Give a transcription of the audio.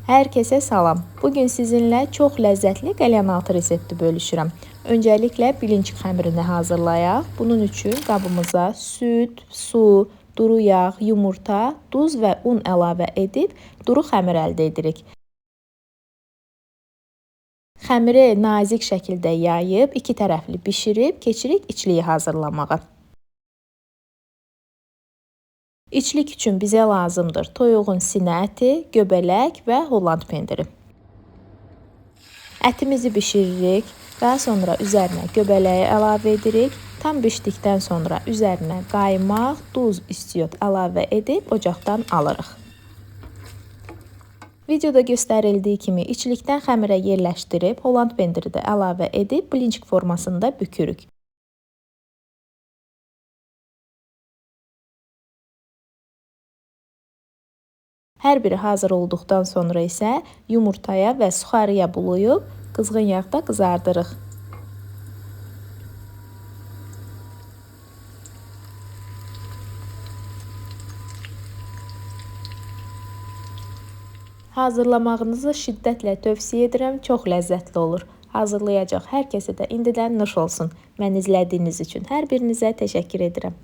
Hər kəsə salam. Bugün sizinlə çox ləzzətli qəlyanaltı resepti bölüşürəm. Öncəliklə bilinç xəmirini hazırlayaq. Bunun üçün qabımıza süd, su, duru yağ, yumurta, duz və un əlavə edib duru xəmir əldə edirik. Xəmiri nazik şəkildə yayıb, iki tərəfli bişirib keçirik içliyi hazırlamağa. İçlik üçün bizə lazımdır toyuğun sinə əti, göbələk və Holland pendiri. Ətimizi bişiririk, daha sonra üzərinə göbələyi əlavə edirik. Tam bişdikdən sonra üzərinə qaymaq, duz, istiot əlavə edib ocaqdan alırıq. Videoda göstərildiyi kimi içlikdən xəmirə yerləşdirib Holland pendiri də əlavə edib blinçik formasında bükürük. Hər biri hazır olduqdan sonra isə yumurtaya və suxarıya bulayıb qızğın yağda qızardırıq. Hazırlamağınızı şiddətlə tövsiyə edirəm, çox ləzzətli olur. Hazırlayacaq hər kəsə də indidən nuş olsun. Məni izlədiyiniz üçün hər birinizə təşəkkür edirəm.